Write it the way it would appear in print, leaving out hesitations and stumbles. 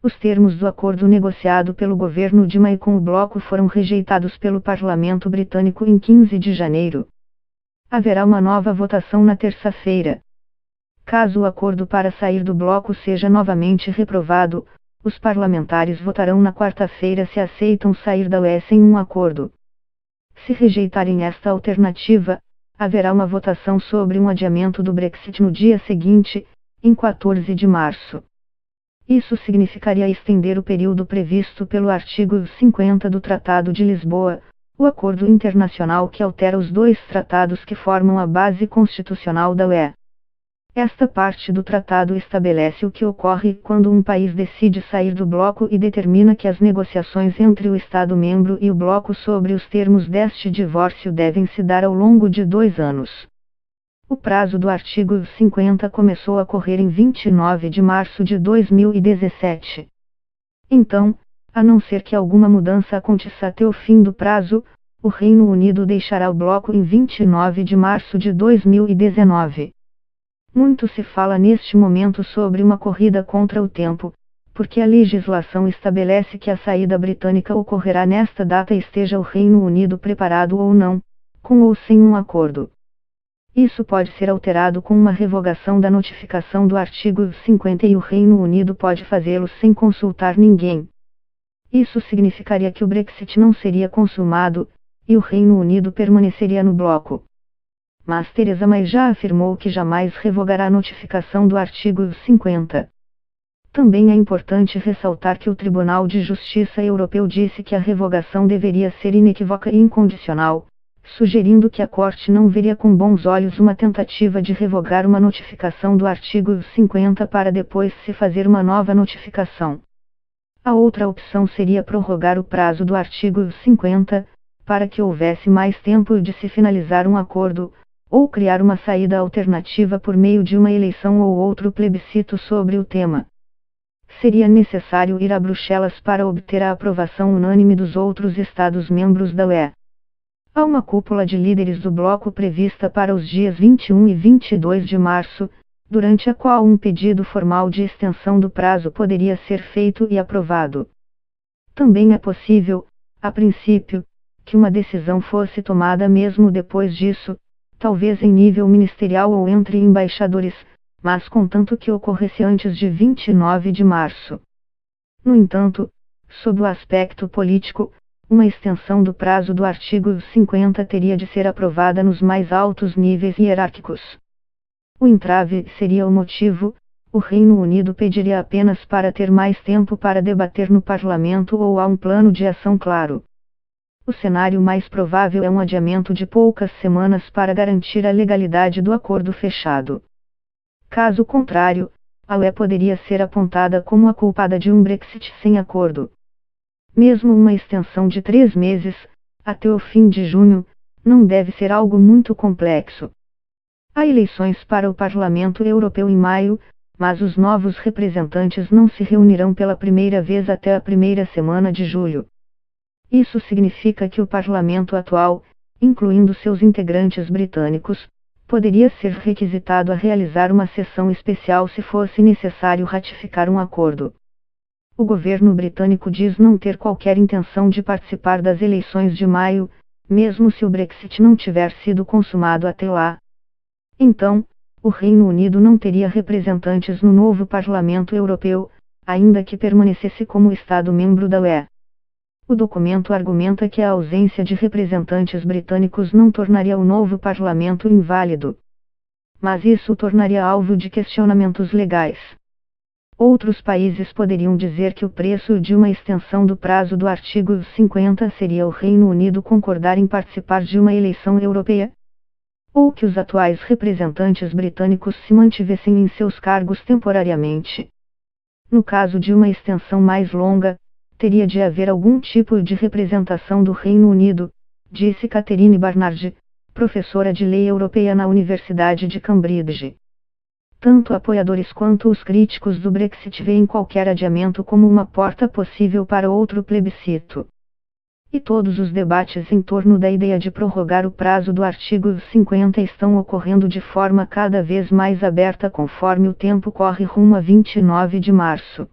Os termos do acordo negociado pelo governo de May com o bloco foram rejeitados pelo parlamento britânico em 15 de janeiro. Haverá uma nova votação na terça-feira. Caso o acordo para sair do bloco seja novamente reprovado, os parlamentares votarão na quarta-feira se aceitam sair da UE sem um acordo. Se rejeitarem esta alternativa, haverá uma votação sobre um adiamento do Brexit no dia seguinte, em 14 de março. Isso significaria estender o período previsto pelo artigo 50 do Tratado de Lisboa, o acordo internacional que altera os dois tratados que formam a base constitucional da UE. Esta parte do tratado estabelece o que ocorre quando um país decide sair do bloco e determina que as negociações entre o Estado-membro e o bloco sobre os termos deste divórcio devem se dar ao longo de 2 anos. O prazo do artigo 50 começou a correr em 29 de março de 2017. Então, a não ser que alguma mudança aconteça até o fim do prazo, o Reino Unido deixará o bloco em 29 de março de 2019. Muito se fala neste momento sobre uma corrida contra o tempo, porque a legislação estabelece que a saída britânica ocorrerá nesta data esteja o Reino Unido preparado ou não, com ou sem um acordo. Isso pode ser alterado com uma revogação da notificação do artigo 50 e o Reino Unido pode fazê-lo sem consultar ninguém. Isso significaria que o Brexit não seria consumado, e o Reino Unido permaneceria no bloco. Mas Theresa May já afirmou que jamais revogará a notificação do artigo 50. Também é importante ressaltar que o Tribunal de Justiça Europeu disse que a revogação deveria ser inequívoca e incondicional, sugerindo que a Corte não veria com bons olhos uma tentativa de revogar uma notificação do artigo 50 para depois se fazer uma nova notificação. A outra opção seria prorrogar o prazo do artigo 50, para que houvesse mais tempo de se finalizar um acordo, ou criar uma saída alternativa por meio de uma eleição ou outro plebiscito sobre o tema. Seria necessário ir a Bruxelas para obter a aprovação unânime dos outros Estados-membros da UE. Há uma cúpula de líderes do bloco prevista para os dias 21 e 22 de março, durante a qual um pedido formal de extensão do prazo poderia ser feito e aprovado. Também é possível, a princípio, que uma decisão fosse tomada mesmo depois disso, talvez em nível ministerial ou entre embaixadores, mas contanto que ocorresse antes de 29 de março. No entanto, sob o aspecto político, uma extensão do prazo do artigo 50 teria de ser aprovada nos mais altos níveis hierárquicos. O entrave seria o motivo: o Reino Unido pediria apenas para ter mais tempo para debater no parlamento ou há um plano de ação claro. O cenário mais provável é um adiamento de poucas semanas para garantir a legalidade do acordo fechado. Caso contrário, a UE poderia ser apontada como a culpada de um Brexit sem acordo. Mesmo uma extensão de 3 meses, até o fim de junho, não deve ser algo muito complexo. Há eleições para o Parlamento Europeu em maio, mas os novos representantes não se reunirão pela primeira vez até a primeira semana de julho. Isso significa que o parlamento atual, incluindo seus integrantes britânicos, poderia ser requisitado a realizar uma sessão especial se fosse necessário ratificar um acordo. O governo britânico diz não ter qualquer intenção de participar das eleições de maio, mesmo se o Brexit não tiver sido consumado até lá. Então, o Reino Unido não teria representantes no novo Parlamento Europeu, ainda que permanecesse como Estado-membro da UE. O documento argumenta que a ausência de representantes britânicos não tornaria o novo parlamento inválido. Mas isso o tornaria alvo de questionamentos legais. Outros países poderiam dizer que o preço de uma extensão do prazo do artigo 50 seria o Reino Unido concordar em participar de uma eleição europeia? Ou que os atuais representantes britânicos se mantivessem em seus cargos temporariamente. No caso de uma extensão mais longa, teria de haver algum tipo de representação do Reino Unido, disse Catherine Barnard, professora de lei europeia na Universidade de Cambridge. Tanto apoiadores quanto os críticos do Brexit veem qualquer adiamento como uma porta possível para outro plebiscito. E todos os debates em torno da ideia de prorrogar o prazo do artigo 50 estão ocorrendo de forma cada vez mais aberta conforme o tempo corre rumo a 29 de março.